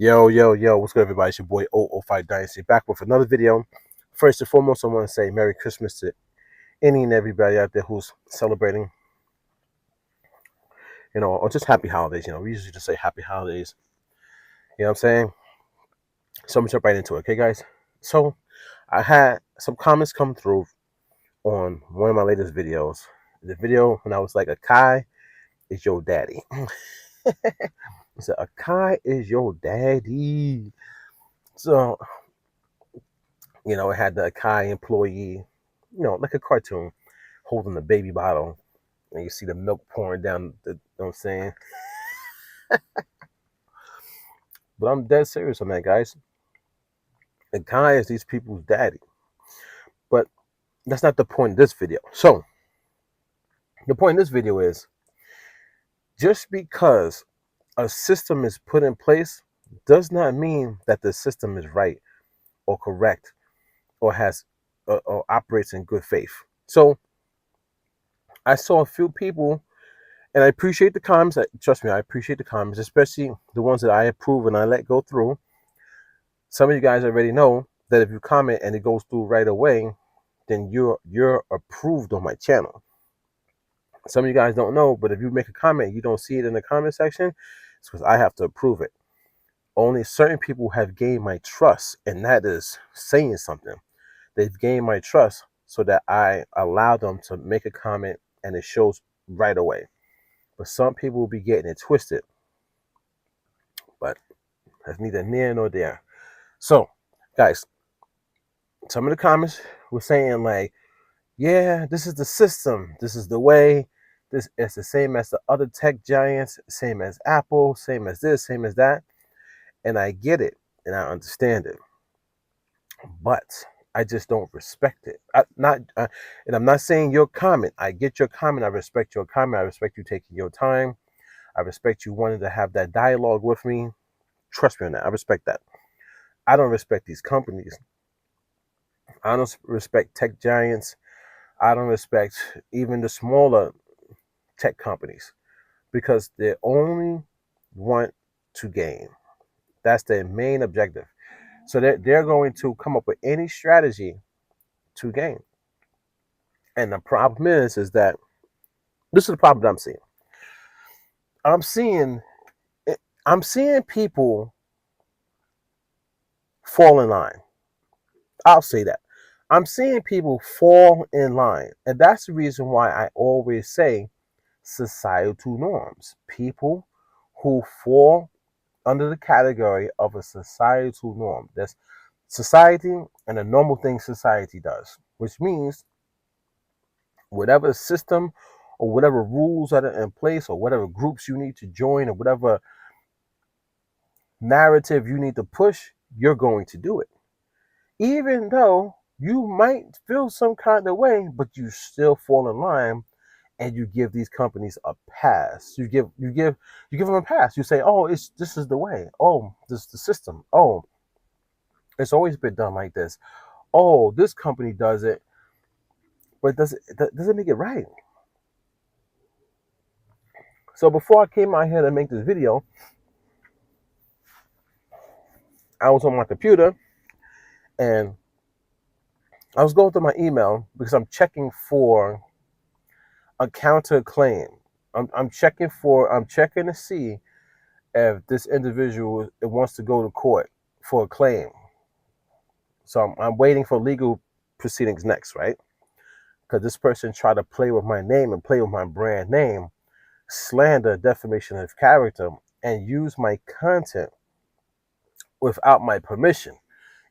Yo, what's good, everybody? It's your boy 005 Dynasty back with another video. First and foremost, I want to say Merry Christmas to any and everybody out there who's celebrating, or just happy holidays. We usually just say happy holidays. You know what I'm saying? So I'm gonna jump right into it, okay, guys? So I had some comments come through on one of my latest videos. The video when I was like, Akai is your daddy. I said, Akai is your daddy. So, it had the Akai employee, like a cartoon, holding the baby bottle, and you see the milk pouring down. You know what I'm saying? But I'm dead serious on that, guys. Akai is these people's daddy. But that's not the point of this video. So, the point of this video is just because a system is put in place does not mean that the system is right or correct or has or operates in good faith. So, I saw a few people. And I appreciate the comments. Trust me, I appreciate the comments, especially the ones that I approve and I let go through. Some of you guys already know that if you comment and it goes through right away, then you're approved on my channel. Some of you guys don't know, but if you make a comment and you don't see it in the comment section, it's because I have to approve it. Only certain people have gained my trust, and that is saying something. They've gained my trust so that I allow them to make a comment and it shows right away. But some people will be getting it twisted. But that's neither near nor there. So, guys, some of the comments were saying like, yeah, this is the system. This is the way. This is the same as the other tech giants, same as Apple, same as this, same as that. And I get it and I understand it. But I just don't respect it. And I'm not saying your comment. I get your comment. I respect your comment. I respect you taking your time. I respect you wanting to have that dialogue with me. Trust me on that. I respect that. I don't respect these companies. I don't respect tech giants. I don't respect even the smaller tech companies because they only want to gain. That's their main objective. So they're going to come up with any strategy to gain. And the problem is that this is the problem that I'm seeing. I'm seeing people fall in line. I'll say that. I'm seeing people fall in line. And that's the reason why I always say societal norms. People who fall under the category of a societal norm. That's society and a normal thing society does, which means whatever system or whatever rules that are in place or whatever groups you need to join or whatever narrative you need to push, you're going to do it. Even though you might feel some kind of way, but you still fall in line and you give these companies a pass. You give them a pass. You say, "Oh, this is the way. Oh, this is the system. Oh, it's always been done like this. Oh, this company does it, but it doesn't make it right." So before I came out here to make this video, I was on my computer and I was going through my email because I'm checking for a counterclaim. I'm checking to see if this individual wants to go to court for a claim. So I'm waiting for legal proceedings next, right? Because this person tried to play with my name and play with my brand name, slander, defamation of character, and use my content without my permission.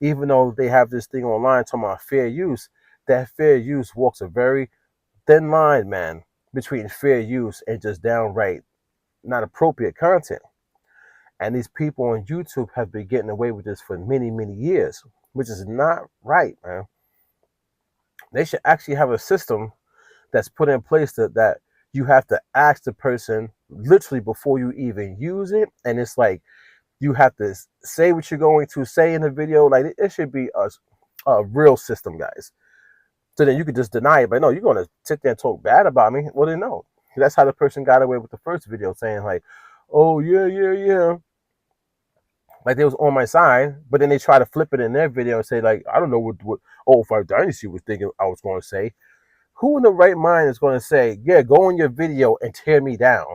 Even though they have this thing online talking about fair use, that fair use walks a very thin line, man, between fair use and just downright not appropriate content. And these people on YouTube have been getting away with this for many, many years, which is not right, man. They should actually have a system that's put in place that you have to ask the person literally before you even use it. And it's like you have to say what you're going to say in the video. Like it should be a real system, guys. So then you could just deny it. But no, you're going to sit there and talk bad about me. Well, then no. That's how the person got away with the first video saying like, oh, yeah. Like they was on my side, but then they try to flip it in their video and say like, I don't know what old Five Dynasty was thinking I was going to say. Who in the right mind is going to say, yeah, go on your video and tear me down?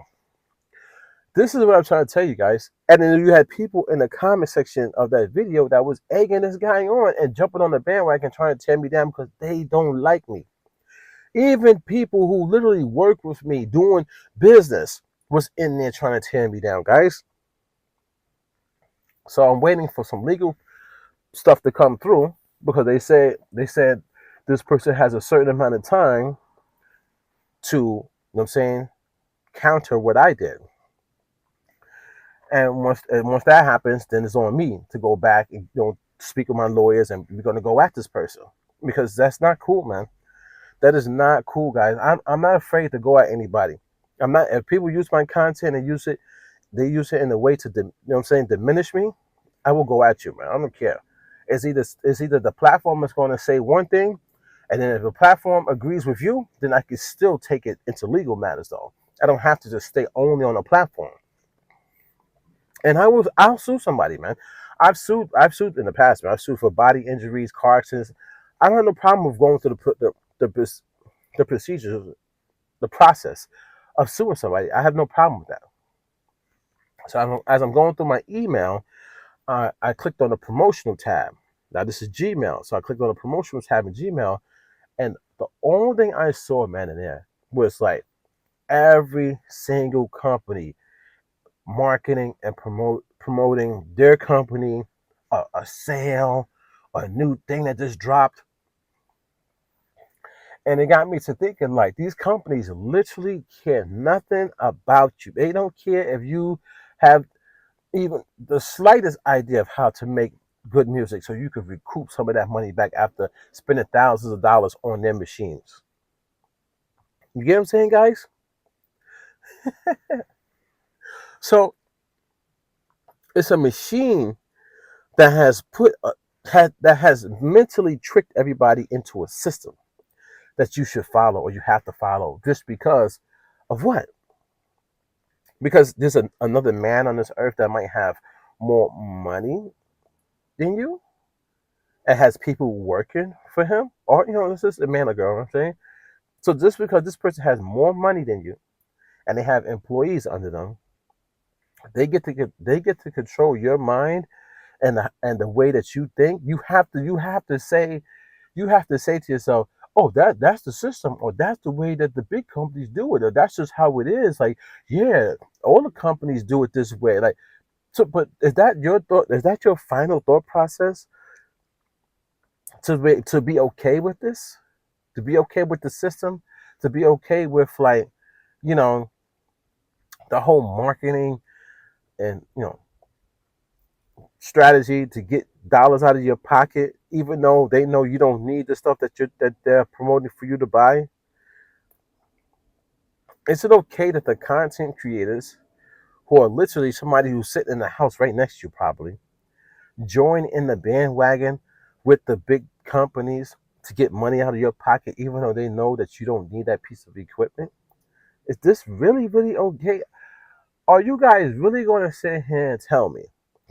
This is what I'm trying to tell you guys. And then you had people in the comment section of that video that was egging this guy on and jumping on the bandwagon trying to tear me down because they don't like me. Even people who literally work with me doing business was in there trying to tear me down, guys. So I'm waiting for some legal stuff to come through because they said this person has a certain amount of time to, you know what I'm saying, counter what I did. And once that happens, then it's on me to go back and speak with my lawyers, and we're gonna go at this person because that's not cool, man. That is not cool, guys. I'm not afraid to go at anybody. I'm not. If people use my content and they use it in a way to diminish me. I will go at you, man. I don't care. It's either the platform is going to say one thing, and then if the platform agrees with you, then I can still take it into legal matters, though. I don't have to just stay only on a platform. And I'll sue somebody, man. I've sued in the past, man. I've sued for body injuries, car accidents. I don't have no problem with going through the procedures, the process of suing somebody. I have no problem with that. So as I'm going through my email, I clicked on the promotional tab. Now this is Gmail, so I clicked on the promotional tab in Gmail, and the only thing I saw, man, in there was like every single company marketing and promoting their company, a sale, a new thing that just dropped. And it got me to thinking like these companies literally care nothing about you. They don't care if you have even the slightest idea of how to make good music so you could recoup some of that money back after spending thousands of dollars on their machines. You get what I'm saying, guys? So it's a machine that has mentally tricked everybody into a system that you should follow or you have to follow just because of what? Because there's another man on this earth that might have more money than you and has people working for him, or this is a man or girl. I'm saying, so just because this person has more money than you and they have employees under them, they get to control your mind and the way that you think. You have to say to yourself, oh, that's the system, or that's the way that the big companies do it, or that's just how it is. Like, yeah, all the companies do it this way. Like, so, but is that your thought? Is that your final thought process to be okay with this? To be okay with the system? To be okay with like, you know, the whole marketing and strategy to get dollars out of your pocket, even though they know you don't need the stuff that they're promoting for you to buy? Is it okay that the content creators, who are literally somebody who's sitting in the house right next to you, probably join in the bandwagon with the big companies to get money out of your pocket, even though they know that you don't need that piece of equipment? Is this really, really okay? Are you guys really going to sit here and tell me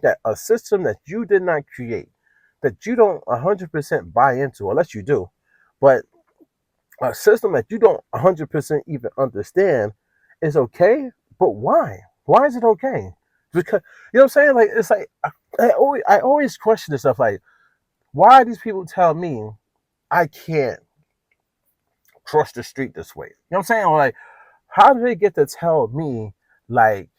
that a system that you did not create, that you don't 100% buy into, unless you do, but a system that you don't 100% even understand is okay? But why? Why is it okay? Because, you know what I'm saying? Like, it's like, I always question this stuff. Like, why these people tell me I can't cross the street this way? You know what I'm saying? Or like, how do they get to tell me, like,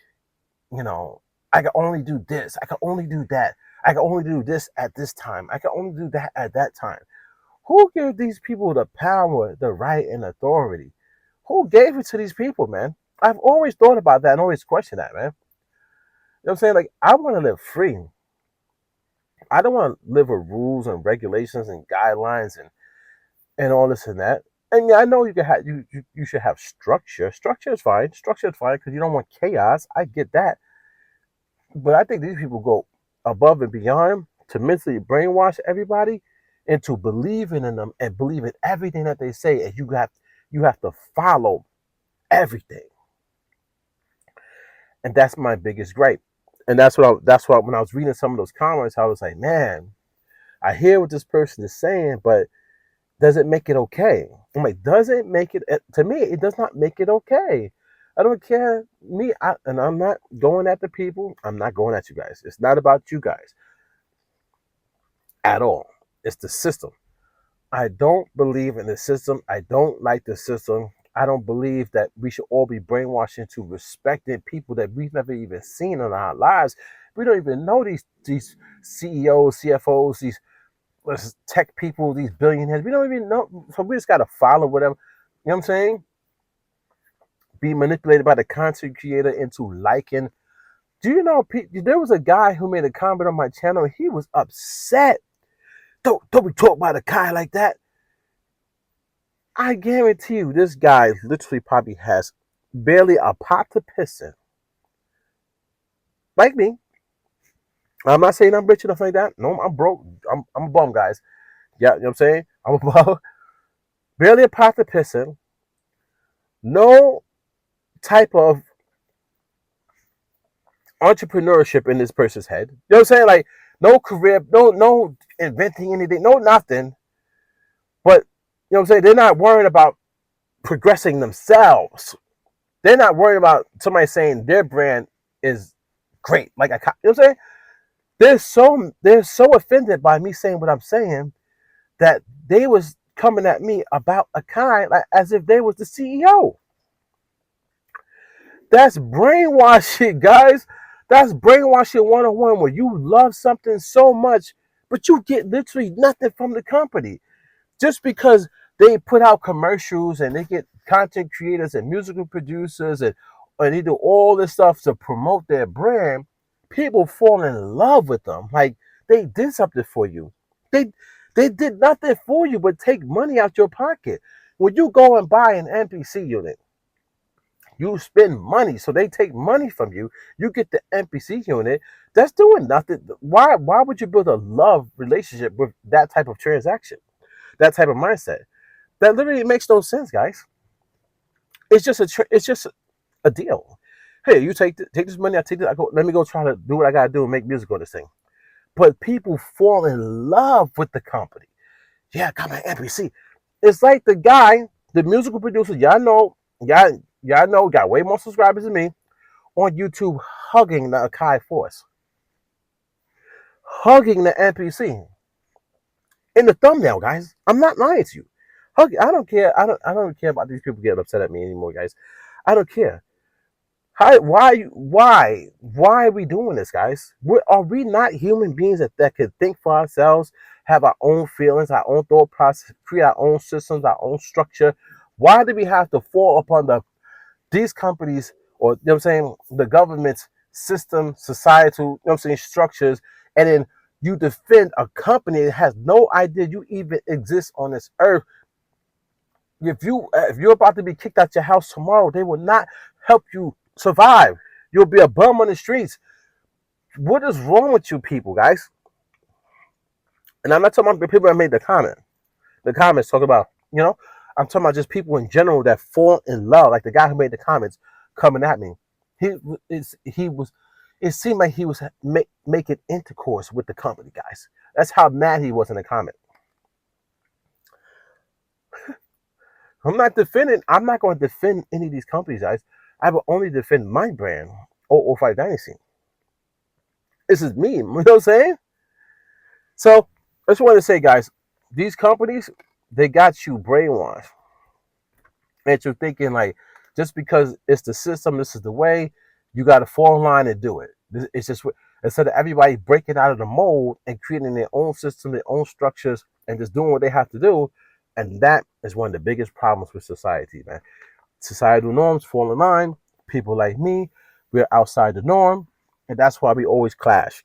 you know, I can only do this, I can only do that, I can only do this at this time, I can only do that at that time? Who gave these people the power, the right, and authority? Who gave it to these people, man? I've always thought about that and always questioned that, man. You know what I'm saying? Like, I want to live free. I don't want to live with rules and regulations and guidelines and all this and that. And yeah, I know you should have structure. Structure is fine. Structure is fine because you don't want chaos. I get that. But I think these people go above and beyond to mentally brainwash everybody into believing in them and believing everything that they say, and you have to follow everything. And that's my biggest gripe. And that's why when I was reading some of those comments, I was like, man, I hear what this person is saying, but does it make it okay? I'm like, does it make it? To me, it does not make it okay. I don't care. And I'm not going at the people. I'm not going at you guys. It's not about you guys at all. It's the system. I don't believe in the system. I don't like the system. I don't believe that we should all be brainwashed into respecting people that we've never even seen in our lives. We don't even know these CEOs, CFOs, these tech people, these billionaires. We don't even know. So we just gotta follow whatever. You know what I'm saying? Be manipulated by the content creator into liking. Do you know? There was a guy who made a comment on my channel. He was upset. Don't be talking about a guy like that. I guarantee you, this guy literally probably has barely a pot to piss in. Like me. I'm not saying I'm rich enough like that. No, I'm broke. I'm a bum, guys. Yeah, you know what I'm saying? I'm a bum. Barely a pot to piss in. No type of entrepreneurship in this person's head. You know what I'm saying? Like no career, no inventing anything, no nothing. But you know what I'm saying? They're not worrying about progressing themselves. They're not worried about somebody saying their brand is great. Like you know what I'm saying? They're so offended by me saying what I'm saying that they was coming at me about a kind like as if they was the CEO. That's brainwashing, guys. That's brainwashing 101 where you love something so much, but you get literally nothing from the company. Just because they put out commercials and they get content creators and musical producers and they do all this stuff to promote their brand, people fall in love with them. Like they did something for you. They they did nothing for you but take money out your pocket. When you go and buy an NPC unit, you spend money, so they take money from you. You get the NPC unit. That's doing nothing. Why would you build a love relationship with that type of transaction, that type of mindset? That literally makes no sense, guys. It's just a deal. Hey, you take this money. I take this. I go. Let me go try to do what I gotta do and make music on this thing. But people fall in love with the company. Yeah, I got my NPC. It's like the guy, the musical producer. Y'all know, got way more subscribers than me on YouTube, hugging the Akai Force, hugging the NPC in the thumbnail, guys. I'm not lying to you. I don't care. I don't care about these people getting upset at me anymore, guys. I don't care. Why are we doing this, guys? Are we not human beings that can think for ourselves, have our own feelings, our own thought process, create our own systems, our own structure? Why do we have to fall upon these companies, or you know what I'm saying, the government's system, societal, you know what I'm saying, structures, and then you defend a company that has no idea you even exist on this earth? If you're about to be kicked out your house tomorrow, they will not help you survive. You'll be a bum on the streets. What is wrong with you people, guys? And I'm not talking about the people that made the comment. The comments talk about, I'm talking about just people in general that fall in love, like the guy who made the comments coming at me. It seemed like he was making intercourse with the company, guys. That's how mad he was in the comment. I'm not going to defend any of these companies, guys. I will only defend my brand, 005 Dynasty. This is me, you know what I'm saying? So, I just want to say, guys, these companies, they got you brainwashed. And you're thinking, like, just because it's the system, this is the way, you got to fall in line and do it. It's just, instead of everybody breaking out of the mold and creating their own system, their own structures, and just doing what they have to do. And that is one of the biggest problems with society, man. Societal norms fall in line. People like me, we're outside the norm. And that's why we always clash.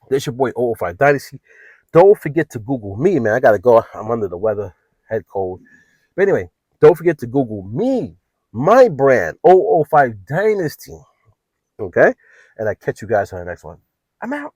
This your boy 005 Dynasty. Don't forget to Google me, man. I got to go. I'm under the weather, head cold. But anyway, don't forget to Google me, my brand, 005 Dynasty. Okay? And I catch you guys on the next one. I'm out.